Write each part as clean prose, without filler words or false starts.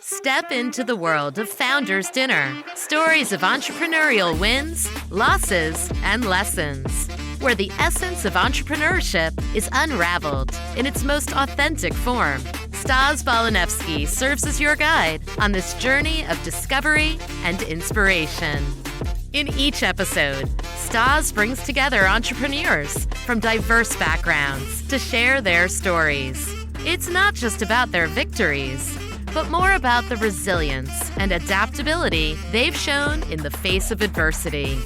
Step into the world of Founders Dinner. Stories of entrepreneurial wins, losses, and lessons. Where the essence of entrepreneurship is unraveled in its most authentic form. Stas Balanevsky serves as your guide on this journey of discovery and inspiration. In each episode, Stas brings together entrepreneurs from diverse backgrounds to share their stories. It's not just about their victories, but more about the resilience and adaptability they've shown in the face of adversity.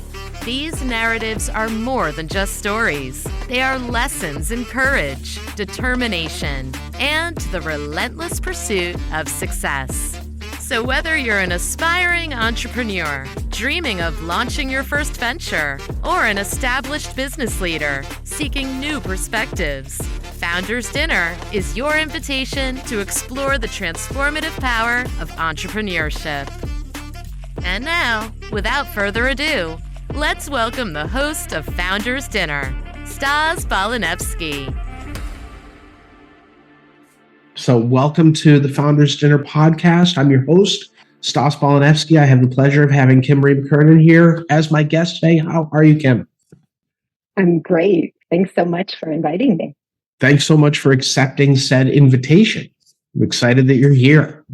These narratives are more than just stories. They are lessons in courage, determination, and the relentless pursuit of success. So whether you're an aspiring entrepreneur, dreaming of launching your first venture, or an established business leader seeking new perspectives, Founders Dinner is your invitation to explore the transformative power of entrepreneurship. And now, without further ado, let's welcome the host of Founders Dinner, Stas Balanevsky. So welcome to the Founders Dinner podcast. I'm your host, Stas Balanevsky. I have the pleasure of having Marie McKernan here as my guest today. How are you, Kim? I'm great. Thanks so much for inviting me. Thanks so much for accepting said invitation. I'm excited that you're here.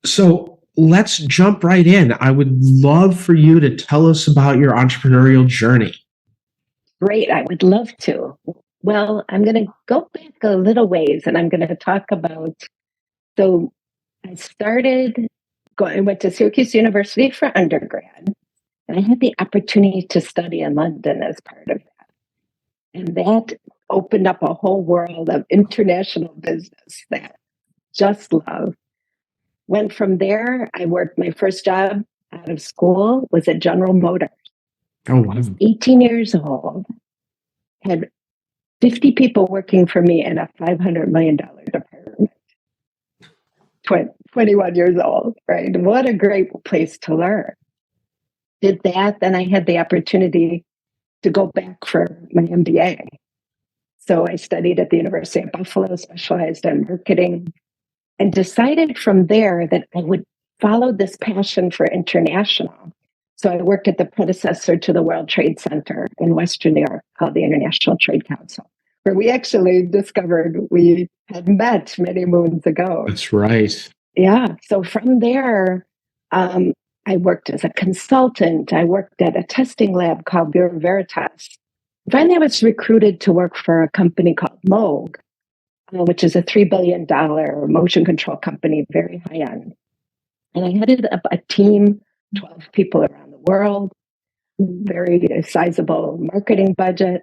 So let's jump right in. I would love for you to tell us about your entrepreneurial journey. Great. I would love to. Well, I'm going to go back a little ways and I'm going to talk about, so I went to Syracuse University for undergrad, and I had the opportunity to study in London as part of that. And that opened up a whole world of international business that I just love. Went from there, my first job out of school was at General Motors. Oh, wow. I was 18 years old, had 50 people working for me in a $500 million department. 21 years old, right? What a great place to learn. Did that, then I had the opportunity to go back for my MBA. So I studied at the University of Buffalo, specialized in marketing, and decided from there that I would follow this passion for international. So I worked at the predecessor to the World Trade Center in Western New York called the International Trade Council, where we actually discovered we had met many moons ago. That's right. Yeah. So from there, I worked as a consultant. I worked at a testing lab called Bureau Veritas. Finally, I was recruited to work for a company called Moog, which is a $3 billion motion control company, very high end. And I headed up a team, 12 people around the world, very sizable marketing budget.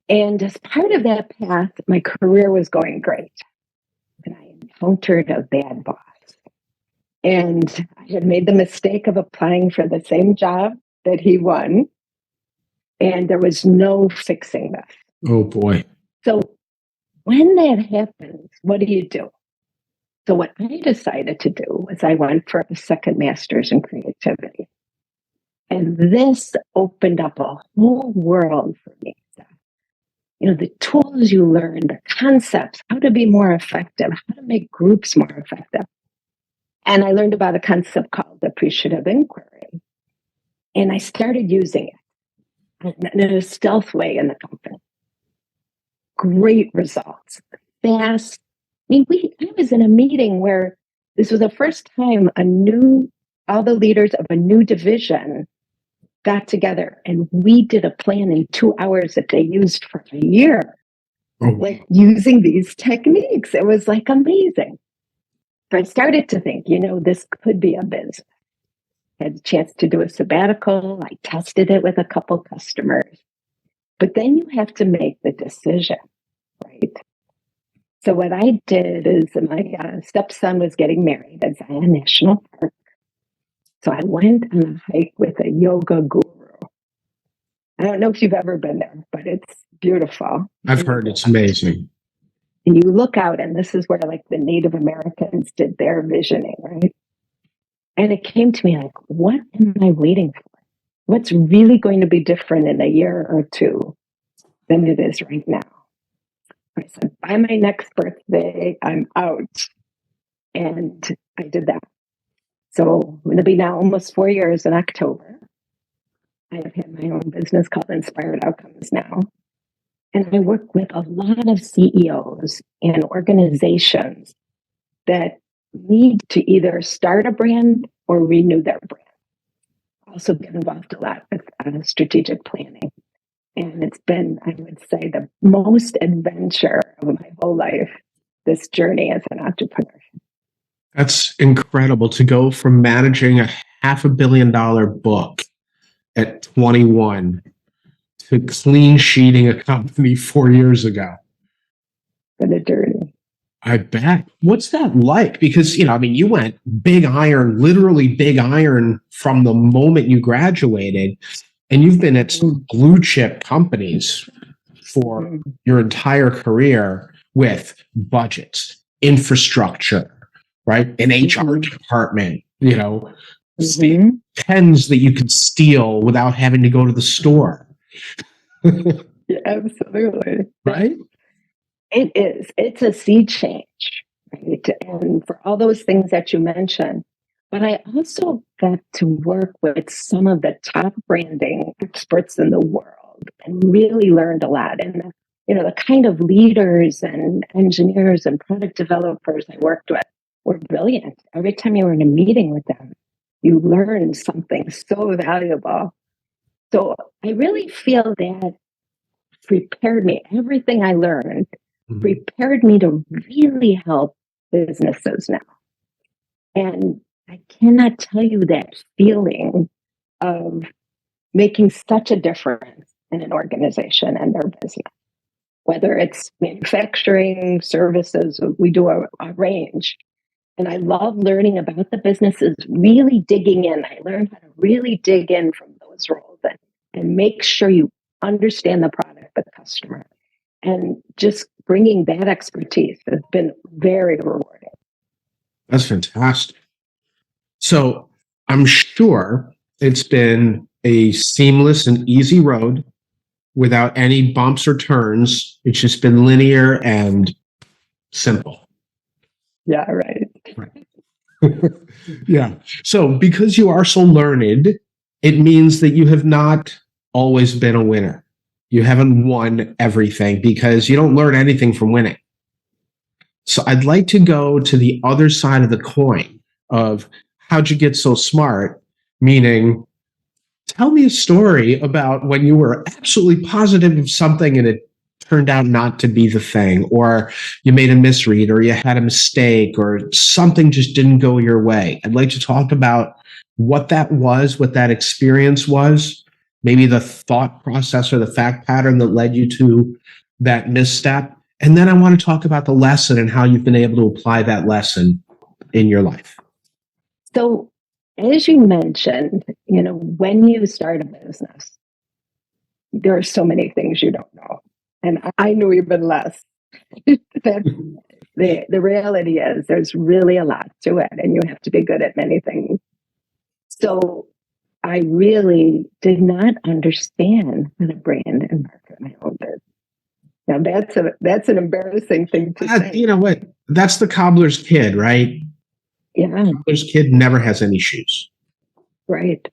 And as part of that path, my career was going great. And I encountered a bad boss. And I had made the mistake of applying for the same job that he won. And there was no fixing this. Oh, boy. So when that happens, what do you do? So what I decided to do was I went for a second master's in creativity. And this opened up a whole world for me. You know, the tools you learn, the concepts, how to be more effective, how to make groups more effective. And I learned about a concept called appreciative inquiry. And I started using it in a stealth way in the company. Great results, fast. I was in a meeting where this was the first time all the leaders of a new division got together and we did a plan in 2 hours that they used for a year. Oh, like using these techniques. It was like amazing. So I started to think, this could be a business. I had a chance to do a sabbatical. I tested it with a couple customers. But then you have to make the decision, right? So what I did is my stepson was getting married at Zion National Park. So I went on a hike with a yoga guru. I don't know if you've ever been there, but it's beautiful. I've heard it's amazing. And you look out, and this is where like the Native Americans did their visioning, right? And it came to me like, what am I waiting for? What's really going to be different in a year or two than it is right now? I said, by my next birthday, I'm out. And I did that. So it'll be now almost 4 years in October. I've had my own business called Inspired Outcomes now. And I work with a lot of CEOs and organizations that need to either start a brand or renew their brand. Also get involved a lot with strategic planning. And it's been, I would say, the most adventure of my whole life, this journey as an entrepreneur. That's incredible to go from managing a $500 million book at 21 to clean sheeting a company 4 years ago. For the journey. I bet. What's that like? Because, you went big iron, literally big iron from the moment you graduated, and you've been at blue chip companies for your entire career with budgets, infrastructure, right? An HR department, pens that you could steal without having to go to the store. Yeah, absolutely. Right? It is. It's a sea change, right? And for all those things that you mentioned, but I also got to work with some of the top branding experts in the world and really learned a lot. And, the kind of leaders and engineers and product developers I worked with were brilliant. Every time you were in a meeting with them, you learned something so valuable. So I really feel that prepared me. Everything I learned prepared me to really help businesses now. And I cannot tell you that feeling of making such a difference in an organization and their business. Whether it's manufacturing, services, we do a range. And I love learning about the businesses, really digging in. I learned how to really dig in from those roles and make sure you understand the product, the customer. And just bringing that expertise has been very rewarding. That's fantastic. So I'm sure it's been a seamless and easy road without any bumps or turns. It's just been linear and simple. Yeah, right. Yeah. So because you are so learned, it means that you have not always been a winner. You haven't won everything because you don't learn anything from winning. So I'd like to go to the other side of the coin of how'd you get so smart? Meaning, tell me a story about when you were absolutely positive of something and it turned out not to be the thing, or you made a misread, or you had a mistake, or something just didn't go your way. I'd like to talk about what that was, what that experience was, maybe the thought process or the fact pattern that led you to that misstep. And then I want to talk about the lesson and how you've been able to apply that lesson in your life. So, as you mentioned, when you start a business, there are so many things you don't know. And I knew even less. The reality is there's really a lot to it, and you have to be good at many things. So I really did not understand how to brand and market my own business. Now that's an embarrassing thing to say. You know what? That's the cobbler's kid, right? Yeah. The cobbler's kid never has any shoes. Right.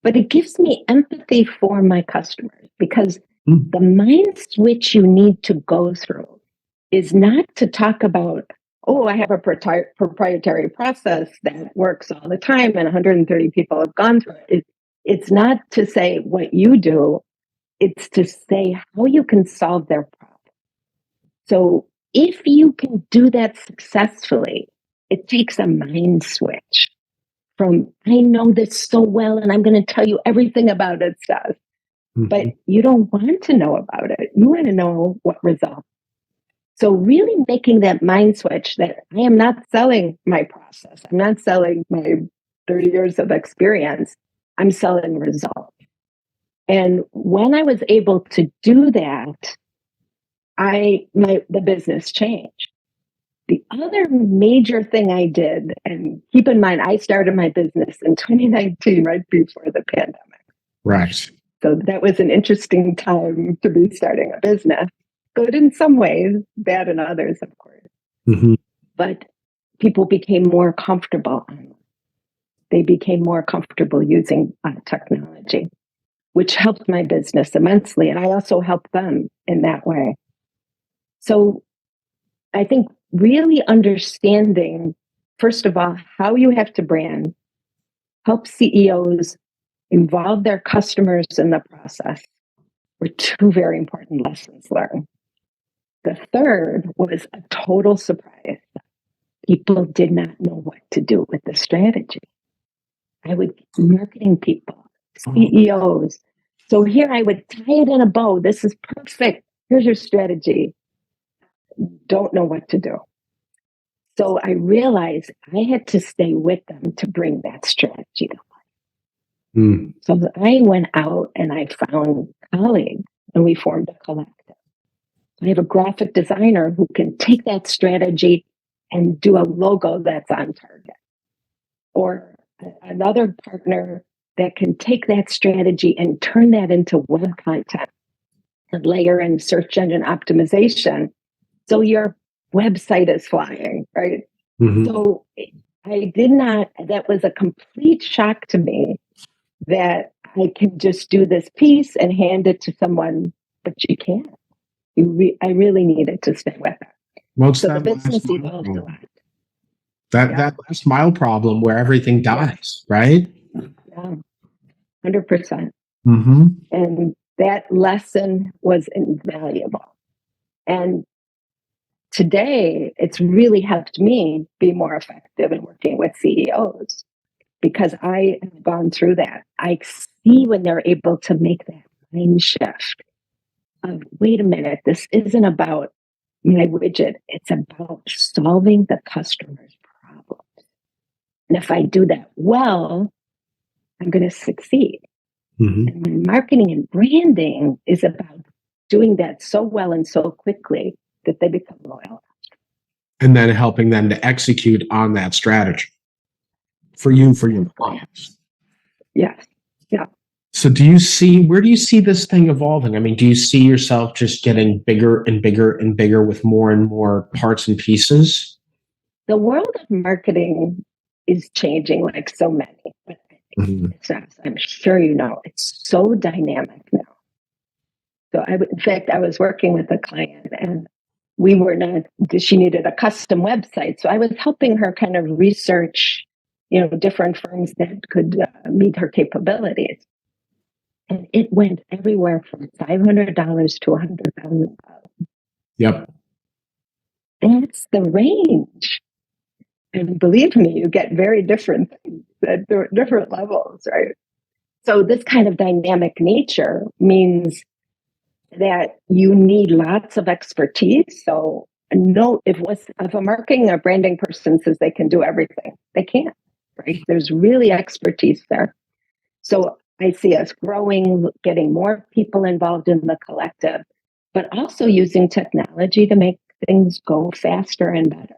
But it gives me empathy for my customers because the mind switch you need to go through is not to talk about, I have a proprietary process that works all the time and 130 people have gone through it. It's not to say what you do, it's to say how you can solve their problem. So if you can do that successfully, it takes a mind switch from, I know this so well and I'm going to tell you everything about it stuff. But you don't want to know about it. You want to know what results. So really making that mind switch that I am not selling my process. I'm not selling my 30 years of experience. I'm selling results. And when I was able to do that, the business changed. The other major thing I did, and keep in mind, I started my business in 2019, right before the pandemic. Right. So that was an interesting time to be starting a business. Good in some ways, bad in others, of course. But people became more comfortable. They became more comfortable using technology, which helped my business immensely. And I also helped them in that way. So I think really understanding, first of all, how you have to brand, help CEOs involve their customers in the process were two very important lessons learned. The third was a total surprise. People did not know what to do with the strategy. I would marketing people, CEOs. So here I would tie it in a bow. This is perfect. Here's your strategy. Don't know what to do. So I realized I had to stay with them to bring that strategy to life. So I went out and I found colleagues and we formed a collective. I have a graphic designer who can take that strategy and do a logo that's on target. Or another partner that can take that strategy and turn that into web content and layer in search engine optimization. So your website is flying, right? So I did not, that was a complete shock to me that I can just do this piece and hand it to someone, but you can't. I really needed to stay with it. Well, it's So the that business last mile evolved a problem. lot. That last mile problem where everything dies, right? Yeah, 100%. Mm-hmm. And that lesson was invaluable. And today, it's really helped me be more effective in working with CEOs because I have gone through that. I see when they're able to make that mind shift of, wait a minute, this isn't about my widget. It's about solving the customer's problems. And if I do that well, I'm going to succeed. And my marketing and branding is about doing that so well and so quickly that they become loyal. And then helping them to execute on that strategy for you, for your clients. Yes. Yeah. So where do you see this thing evolving? I mean, do you see yourself just getting bigger and bigger and bigger with more and more parts and pieces? The world of marketing is changing like so many. But I'm sure you know, it's so dynamic now. So in fact, I was working with a client and she needed a custom website. So I was helping her kind of research, different firms that could meet her capabilities. And it went everywhere from $500 to $100,000. Yep. That's the range. And believe me, you get very different things at different levels, right? So this kind of dynamic nature means that you need lots of expertise. So if a marketing or branding person says they can do everything, they can't, right? There's really expertise there. So I see us growing, getting more people involved in the collective, but also using technology to make things go faster and better.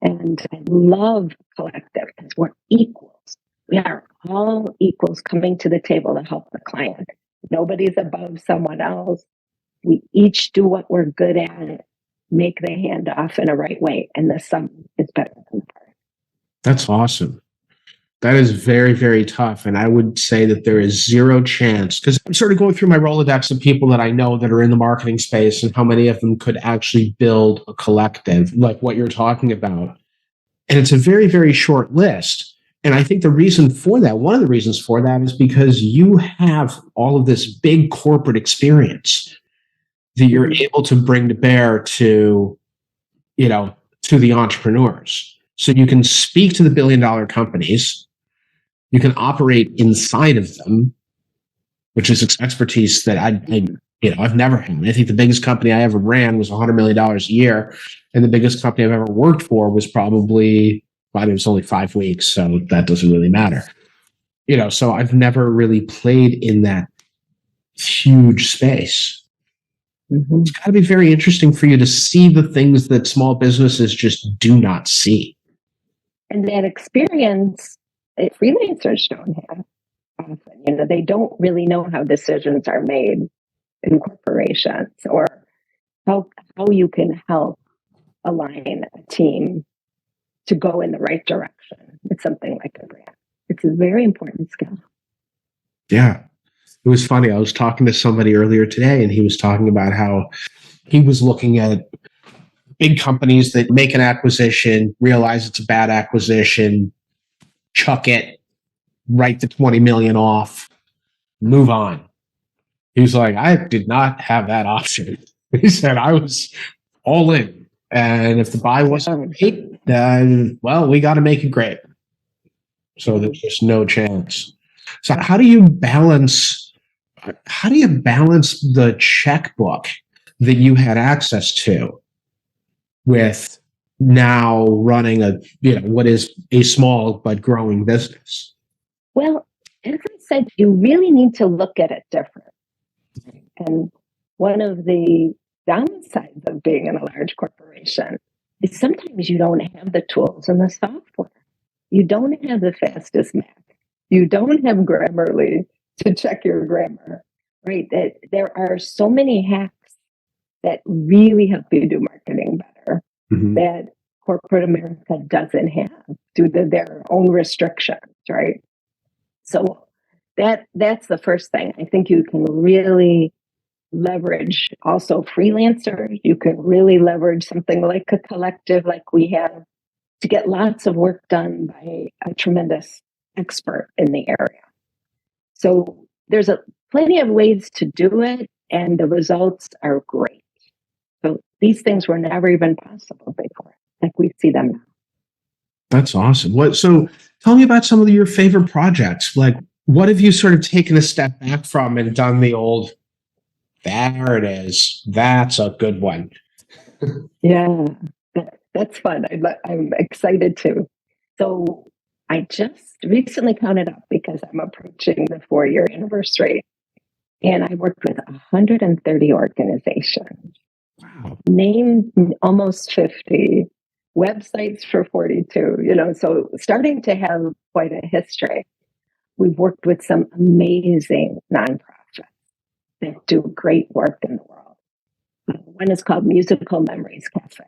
And I love collective because we're equals. We are all equals coming to the table to help the client. Nobody's above someone else. We each do what we're good at, make the handoff in a right way, and the sum is better than the part. That's awesome. That is very, very tough. And I would say that there is zero chance, because I'm sort of going through my Rolodex of people that I know that are in the marketing space and how many of them could actually build a collective like what you're talking about. And it's a very, very short list. And I think one of the reasons for that is because you have all of this big corporate experience that you're able to bring to bear to the entrepreneurs. So you can speak to the billion-dollar companies. You can operate inside of them, which is expertise that I've never had. I think the biggest company I ever ran was $100 million a year. And the biggest company I've ever worked for was it was only 5 weeks. So that doesn't really matter. So I've never really played in that huge space. It's got to be very interesting for you to see the things that small businesses just do not see. And that experience, freelancers don't have often. They don't really know how decisions are made in corporations or how you can help align a team to go in the right direction with something like a brand. It's a very important skill. Yeah. It was funny. I was talking to somebody earlier today, and he was talking about how he was looking at big companies that make an acquisition, realize it's a bad acquisition, chuck it, write the 20 million off, move on. He was like, I did not have that option. He said, I was all in. And if the buy wasn't great, then, well, we got to make it great. So there's just no chance. So how do you balance the checkbook that you had access to with now running what is a small but growing business? Well, as I said, you really need to look at it different. And one of the downsides of being in a large corporation is sometimes you don't have the tools and the software. You don't have the fastest Mac. You don't have Grammarly to check your grammar, right? That there are so many hacks that really help you do marketing better that corporate America doesn't have due to their own restrictions, right? So that's the first thing. I think you can really leverage also freelancers. You can really leverage something like a collective like we have to get lots of work done by a tremendous expert in the area. So there's plenty of ways to do it, and the results are great. So these things were never even possible before, like we see them now. That's awesome. So tell me about some of your favorite projects. Like, what have you sort of taken a step back from and done the old, there it is, that's a good one? Yeah, that's fun. I'm excited too. So I just recently counted up because I'm approaching the 4-year anniversary. And I worked with 130 organizations. Wow. Named almost 50, websites for 42, so starting to have quite a history. We've worked with some amazing nonprofits that do great work in the world. One is called Musical Memories Cafe,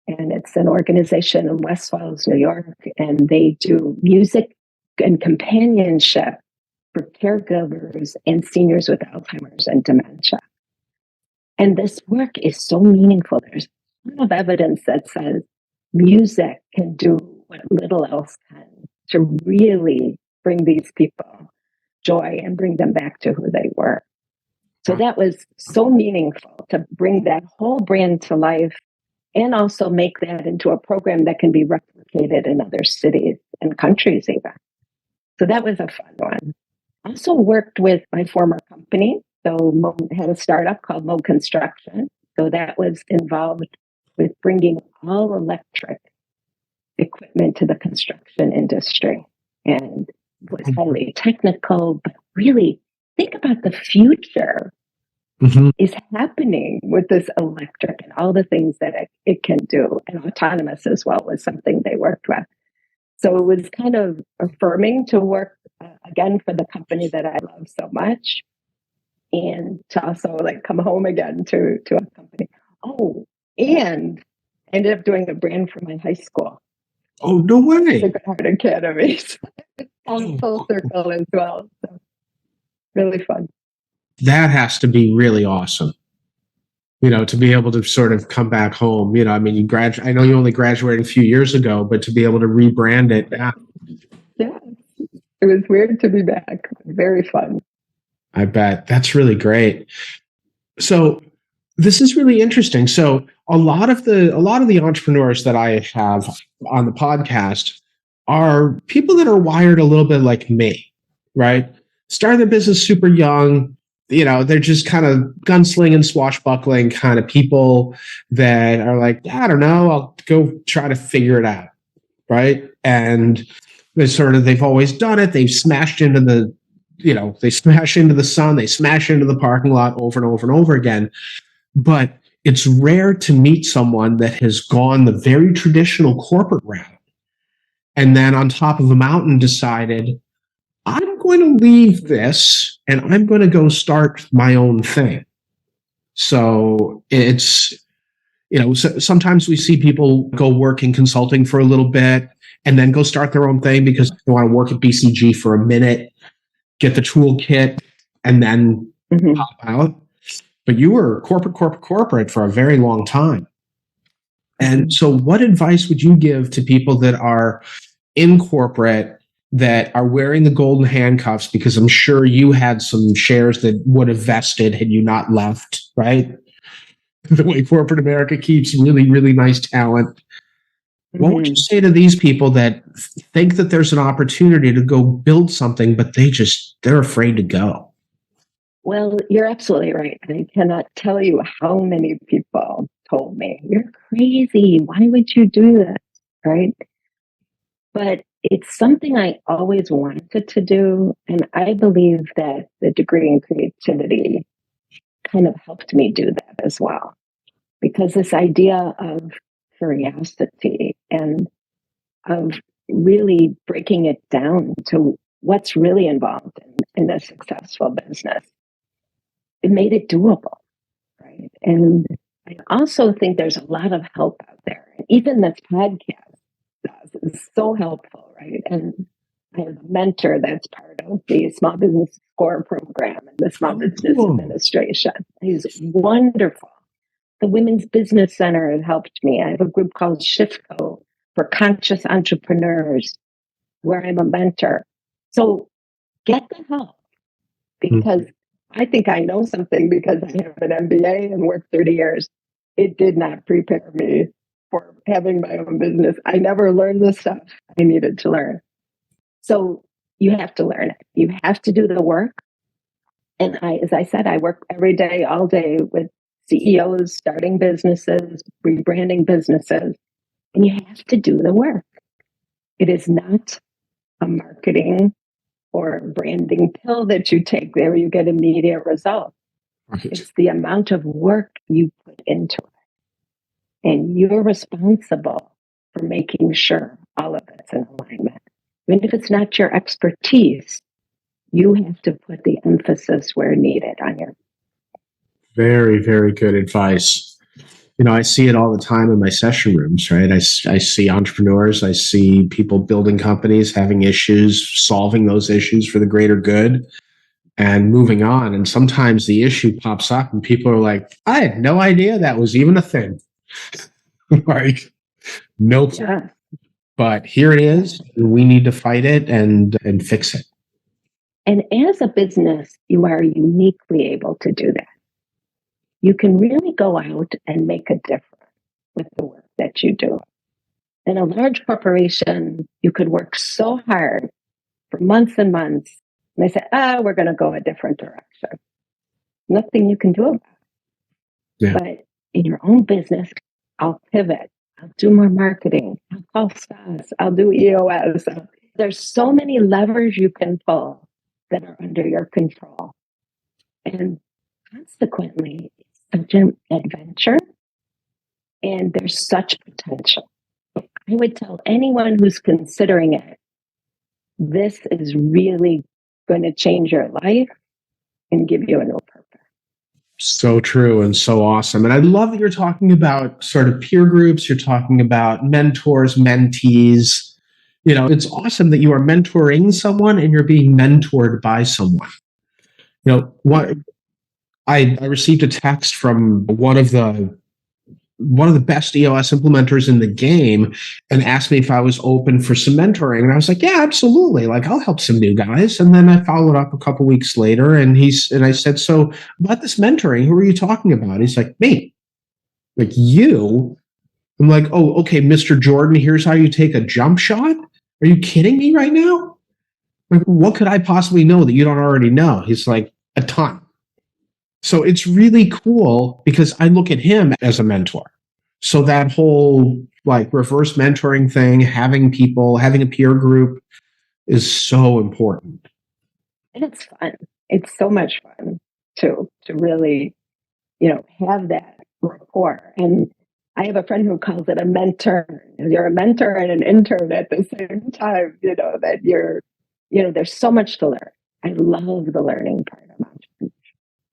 and it's an organization in West Falls, New York, and they do music and companionship for caregivers and seniors with Alzheimer's and dementia. And this work is so meaningful. There's a lot of evidence that says music can do what little else can to really bring these people joy and bring them back to who they were. So that was so meaningful to bring that whole brand to life and also make that into a program that can be replicated in other cities and countries even. So that was a fun one. Also worked with my former company. So Moog had a startup called Moog Construction. So that was involved with bringing all electric equipment to the construction industry, and was highly technical, but really think about the future is happening with this electric and all the things that it can do, and autonomous as well was something they worked with. So it was kind of affirming to work again for the company that I love so much, and to also come home again to a company. Oh, and ended up doing a brand for my high school. Oh, no way. The Art Academy. Full circle as well. So really fun. That has to be really awesome. To be able to sort of come back home. I mean, I know you only graduated a few years ago, but to be able to rebrand it. Yeah. It was weird to be back. Very fun. I bet. That's really great. So this is really interesting. So a lot of the entrepreneurs that I have on the podcast are people that are wired a little bit like me, right? Starting their business super young. They're just kind of gunslinging, swashbuckling kind of people that are like, I don't know, I'll go try to figure it out, right? And they've always done it. They've smashed into they smash into the sun, they smash into the parking lot over and over and over again. But it's rare to meet someone that has gone the very traditional corporate route and then on top of a mountain decided, I'm going to leave this and I'm going to go start my own thing. So it's sometimes we see people go work in consulting for a little bit and then go start their own thing because they want to work at BCG for a minute, get the toolkit, and then pop out. But you were corporate for a very long time. And so what advice would you give to people that are in corporate that are wearing the golden handcuffs? Because I'm sure you had some shares that would have vested had you not left, right? The way corporate America keeps really, really nice talent. What would you say to these people that think that there's an opportunity to go build something, but they're afraid to go? Well, you're absolutely right. I cannot tell you how many people told me, you're crazy. Why would you do this? Right? But it's something I always wanted to do. And I believe that the degree in creativity kind of helped me do that as well. Because this idea of curiosity and of really breaking it down to what's really involved in a successful business, it made it doable, right? And I also think there's a lot of help out there. Even this podcast is so helpful, right? And I have a mentor that's part of the Small Business Score program and the Small Business Administration. He's wonderful. The Women's Business Center has helped me. I have a group called ShiftCo for conscious entrepreneurs where I'm a mentor. So get the help because I think I know something because I have an MBA and worked 30 years. It did not prepare me for having my own business. I never learned the stuff I needed to learn. So you have to learn it. You have to do the work. And as I said, I work every day, all day with CEOs, starting businesses, rebranding businesses, and you have to do the work. It is not a marketing or branding pill that you take there, you get immediate results. Right. It's the amount of work you put into it. And you're responsible for making sure all of it's in alignment. Even if it's not your expertise, you have to put the emphasis where needed on your. Very, very good advice. I see it all the time in my session rooms, right? I see entrepreneurs, I see people building companies, having issues, solving those issues for the greater good and moving on. And sometimes the issue pops up and people are like, I had no idea that was even a thing. Like, nope. Yeah. But here it is. We need to fight it and fix it. And as a business, you are uniquely able to do that. You can really go out and make a difference with the work that you do. In a large corporation, you could work so hard for months and months, and they say, we're going to go a different direction. Nothing you can do about it. Yeah. But in your own business, I'll pivot. I'll do more marketing. I'll call stars. I'll do EOS. There's so many levers you can pull that are under your control. And consequently, such an adventure, and there's such potential. I would tell anyone who's considering it, this is really going to change your life and give you a new purpose. So true and so awesome. And I love that you're talking about sort of peer groups. You're talking about mentors, mentees. It's awesome that you are mentoring someone and you're being mentored by someone. I received a text from one of the best EOS implementers in the game and asked me if I was open for some mentoring. And I was like, yeah, absolutely. Like, I'll help some new guys. And then I followed up a couple weeks later and I said, so about this mentoring, who are you talking about? He's like, me. Like, you? I'm like, oh, okay, Mr. Jordan, here's how you take a jump shot. Are you kidding me right now? Like, what could I possibly know that you don't already know? He's like, a ton. So it's really cool because I look at him as a mentor. So that whole like reverse mentoring thing, having a peer group is so important. And it's fun. It's so much fun to really, have that rapport. And I have a friend who calls it a mentor. You're a mentor and an intern at the same time, that there's so much to learn. I love the learning part of entrepreneurship.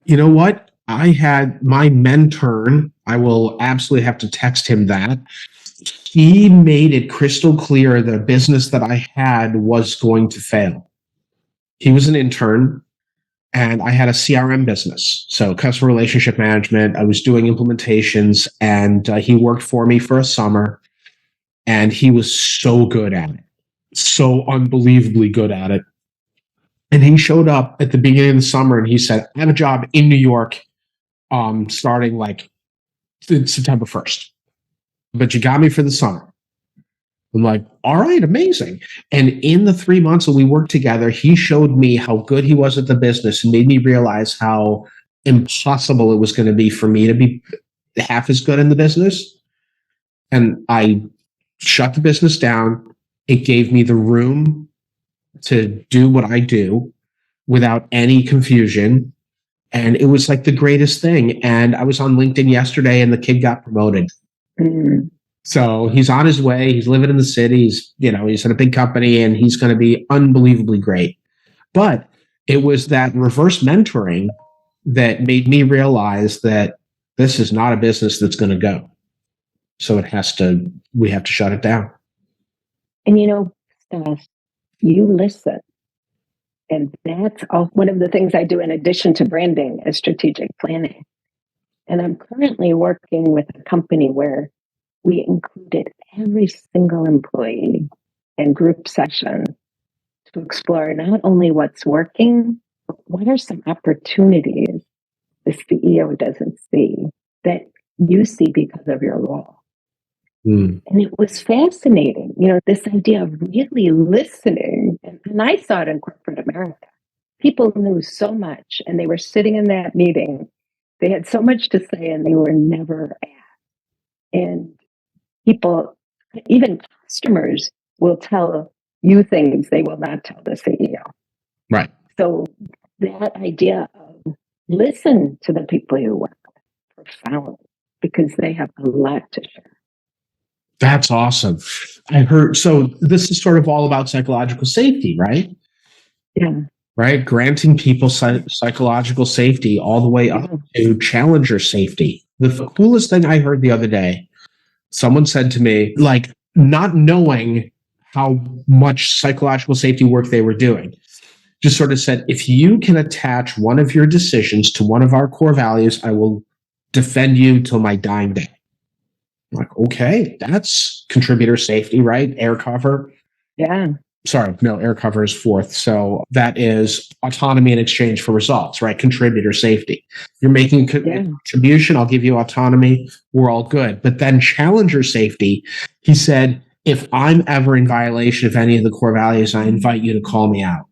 You know what? I had my mentor, I will absolutely have to text him that. He made it crystal clear the business that I had was going to fail. He was an intern and I had a CRM business. So customer relationship management. I was doing implementations and he worked for me for a summer and he was so good at it. So unbelievably good at it. And he showed up at the beginning of the summer and he said, I have a job in New York starting like September 1st. But you got me for the summer. I'm like, all right, amazing. And in the 3 months that we worked together, he showed me how good he was at the business and made me realize how impossible it was going to be for me to be half as good in the business. And I shut the business down. It gave me the room to do what I do without any confusion. And it was like the greatest thing. And I was on LinkedIn yesterday and the kid got promoted. Mm. So he's on his way. He's living in the city. He's at a big company and he's going to be unbelievably great. But it was that reverse mentoring that made me realize that this is not a business that's going to go. So we have to shut it down. And Steph, you listen. And that's one of the things I do in addition to branding is strategic planning. And I'm currently working with a company where we included every single employee in group session to explore not only what's working, but what are some opportunities the CEO doesn't see that you see because of your role. And it was fascinating, this idea of really listening. And I saw it in corporate America. People knew so much and they were sitting in that meeting. They had so much to say and they were never asked. And people, even customers, will tell you things they will not tell the CEO. Right. So that idea of listen to the people you work with, profound, because they have a lot to share. That's awesome. I heard. So this is sort of all about psychological safety, right? Yeah. Right. Granting people psychological safety all the way up to challenger safety. The coolest thing I heard the other day, someone said to me, like, not knowing how much psychological safety work they were doing, just sort of said, if you can attach one of your decisions to one of our core values, I will defend you till my dying day. I'm like, okay, that's contributor safety, right? Air cover. Yeah. Sorry, no, air cover is fourth. So that is autonomy in exchange for results, right? Contributor safety. You're making a contribution, I'll give you autonomy. We're all good. But then challenger safety, he said, if I'm ever in violation of any of the core values, I invite you to call me out,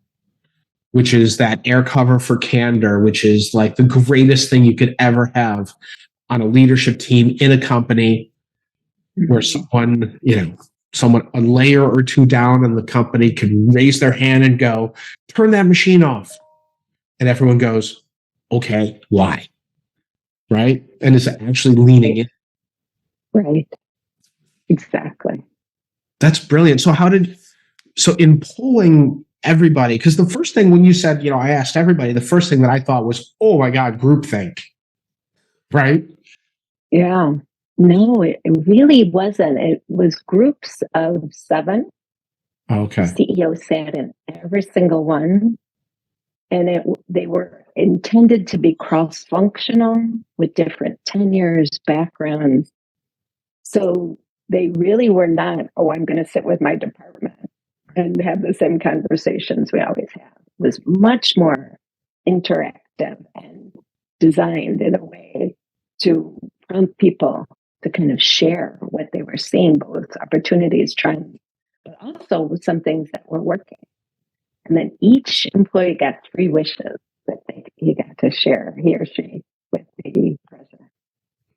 which is that air cover for candor, which is like the greatest thing you could ever have on a leadership team in a company where someone a layer or two down in the company can raise their hand and go, turn that machine off. And everyone goes, okay, why? Right? And is actually leaning in. Right. Exactly. That's brilliant. So in polling everybody, because the first thing when you said, I asked everybody, the first thing that I thought was, oh my God, groupthink. Right? Yeah. No, it really wasn't. It was groups of 7. Okay. The CEO sat in every single one. And they were intended to be cross-functional with different tenures, backgrounds. So they really were not, I'm going to sit with my department and have the same conversations we always have. It was much more interactive and designed in a way to prompt people to kind of share what they were seeing, both opportunities, trends, but also some things that were working. And then each employee got 3 wishes that he got to share, he or she, with the president.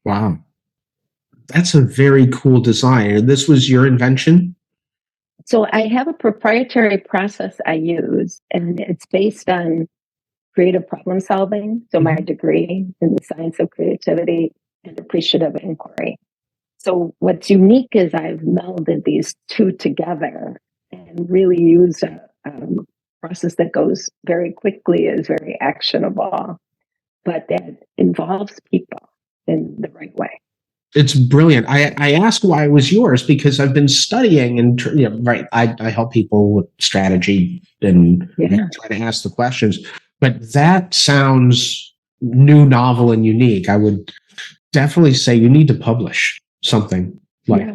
Wow. That's a very cool design. This was your invention? So I have a proprietary process I use, and it's based on creative problem solving. So my degree in the science of creativity and appreciative inquiry. So what's unique is I've melded these 2 together and really use a process that goes very quickly, is very actionable. but that involves people in the right way. It's brilliant. I asked why it was yours because I've been studying and right. I help people with strategy and try to ask the questions. But that sounds new, novel, and unique. I would definitely say you need to publish something like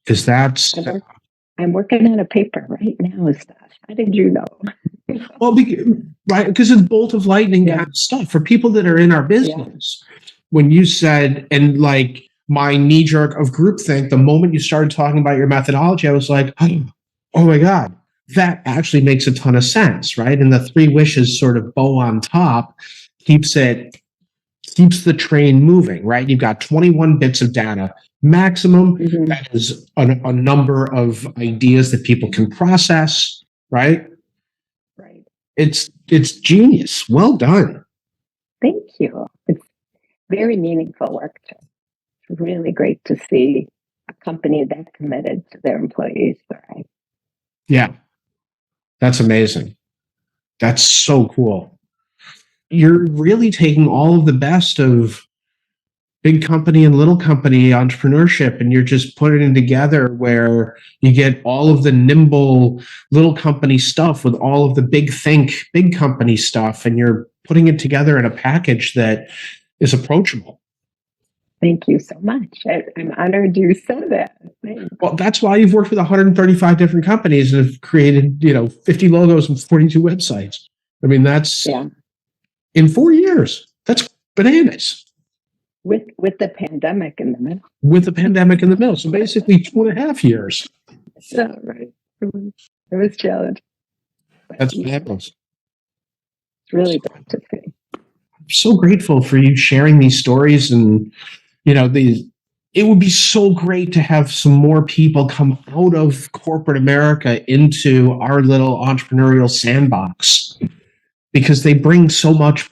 because that's. I'm working on a paper right now. Stuff. How did you know? Well, right, because it's bolt of lightning kind of stuff for people that are in our business. When you said, and like my knee jerk of groupthink, the moment you started talking about your methodology, I was like, oh my God, that actually makes a ton of sense, right? And the 3 wishes sort of bow on top keeps the train moving, right? You've got 21 bits of data maximum. That is a number of ideas that people can process, right? Right. It's genius. Well done. Thank you. It's very meaningful work. It's really great to see a company that committed to their employees. Right? Yeah. That's amazing. That's so cool. You're really taking all of the best of big company and little company entrepreneurship, and you're just putting it together where you get all of the nimble little company stuff with all of the big company stuff, and you're putting it together in a package that is approachable. Thank you so much. I'm honored you said that. Thanks. Well, that's why you've worked with 135 different companies and have created, 50 logos and 42 websites. I mean, that's in 4 years. That's bananas. With the pandemic in the middle. With the pandemic in the middle. So basically 2.5 years. Yeah, right. It was challenging. That's fabulous. It's really good to see. I'm so grateful for you sharing these stories, and it would be so great to have some more people come out of corporate America into our little entrepreneurial sandbox, because they bring so much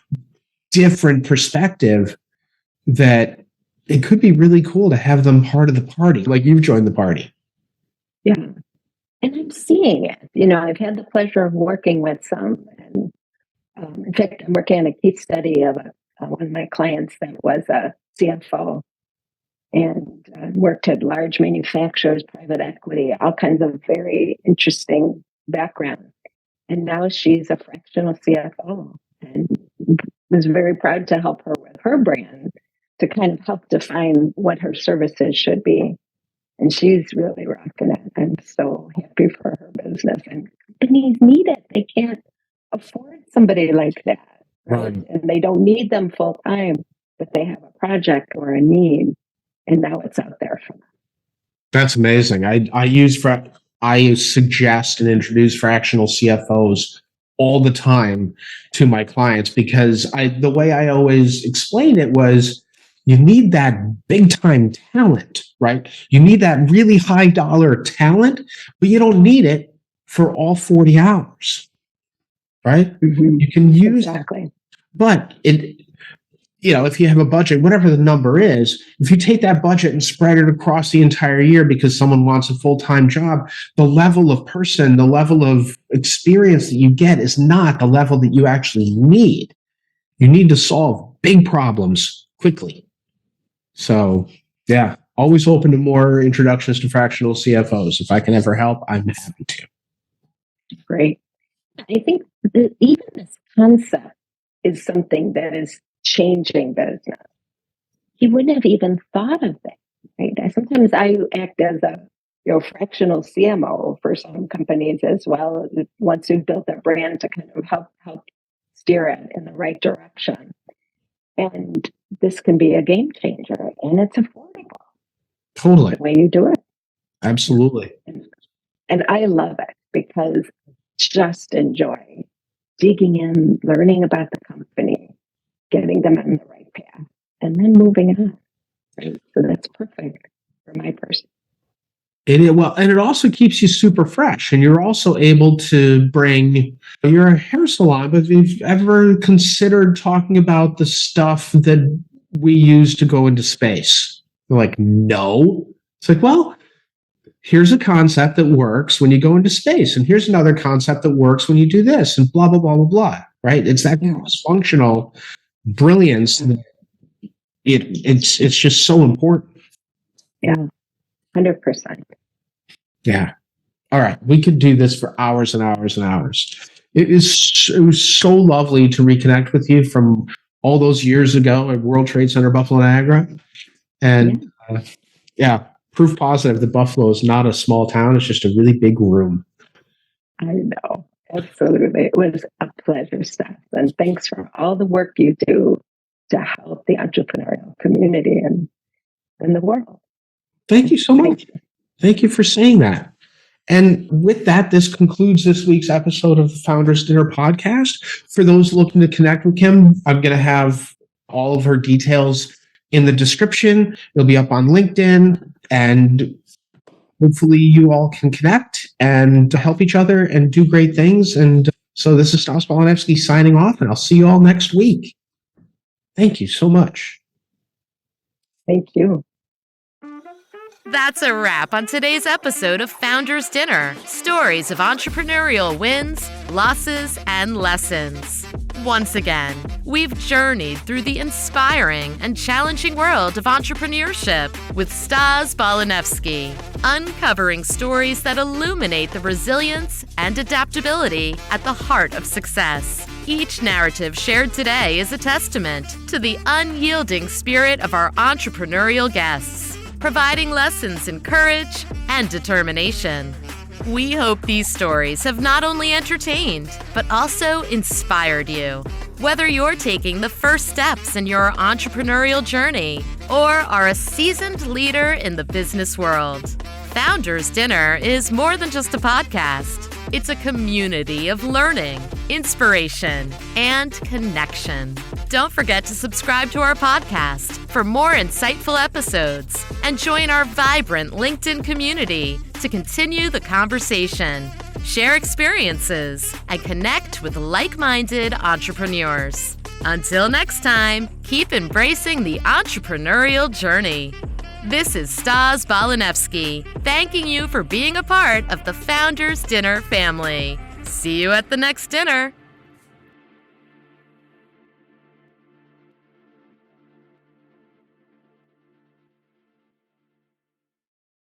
different perspective that it could be really cool to have them part of the party, like you've joined the party. Yeah. And I'm seeing it. I've had the pleasure of working with some. And in fact, I'm working on a case study of one of my clients that was a CFO and worked at large manufacturers, private equity, all kinds of very interesting background. And now she's a fractional CFO, and was very proud to help her with her brand to kind of help define what her services should be. And she's really rocking it. I'm so happy for her business. And companies need it. They can't afford somebody like that. Right? And they don't need them full time, but they have a project or a need. And now it's out there for them. That's amazing. I suggest and introduce fractional CFOs all the time to my clients, because the way I always explain it was, you need that big time talent, right? You need that really high dollar talent, but you don't need it for all 40 hours, right? You can use exactly. But if you have a budget, whatever the number is, if you take that budget and spread it across the entire year because someone wants a full-time job, the level of experience that you get is not the level that you actually need. You need to solve big problems quickly. So, yeah, always open to more introductions to fractional CFOs. If I can ever help, I'm happy to. Great. I think that even this concept is something that is changing business. You wouldn't have even thought of that, right? Sometimes I act as a fractional CMO for some companies as well, once we've built a brand to kind of help steer it in the right direction. And this can be a game changer, and it's affordable. Totally. The way you do it. Absolutely. And I love it because just enjoy digging in, learning about the company, getting them on the right path, and then moving on. Right? So that's perfect for my person. And it also keeps you super fresh, and you're also able to you're a hair salon, but have you ever considered talking about the stuff that we use to go into space? They're like, no. It's like, well, here's a concept that works when you go into space, and here's another concept that works when you do this, and blah, blah, blah, blah, blah, right? It's that cross-functional brilliance. It's just so important. Yeah, 100%. Yeah. All right. We could do this for hours and hours and hours. It was so lovely to reconnect with you from all those years ago at World Trade Center, Buffalo, Niagara. And proof positive that Buffalo is not a small town. It's just a really big room. I know. Absolutely. It was a pleasure, Steph. And thanks for all the work you do to help the entrepreneurial community and the world. Thank you so much. Thank you for saying that. And with that, this concludes this week's episode of the Founders Dinner podcast. For those looking to connect with Kim, I'm going to have all of her details in the description. It'll be up on LinkedIn, and hopefully you all can connect and help each other and do great things. And so this is Stas Balanevsky signing off, and I'll see you all next week. Thank you so much. Thank you. That's a wrap on today's episode of Founders Dinner, stories of entrepreneurial wins, losses, and lessons. Once again, we've journeyed through the inspiring and challenging world of entrepreneurship with Stas Balanevsky, uncovering stories that illuminate the resilience and adaptability at the heart of success. Each narrative shared today is a testament to the unyielding spirit of our entrepreneurial guests, providing lessons in courage and determination. We hope these stories have not only entertained, but also inspired you. Whether you're taking the first steps in your entrepreneurial journey or are a seasoned leader in the business world, Founders Dinner is more than just a podcast. It's a community of learning, inspiration, and connection. Don't forget to subscribe to our podcast for more insightful episodes and join our vibrant LinkedIn community to continue the conversation, share experiences, and connect with like-minded entrepreneurs. Until next time, keep embracing the entrepreneurial journey. This is Stas Balanevsky, thanking you for being a part of the Founders Dinner family. See you at the next dinner.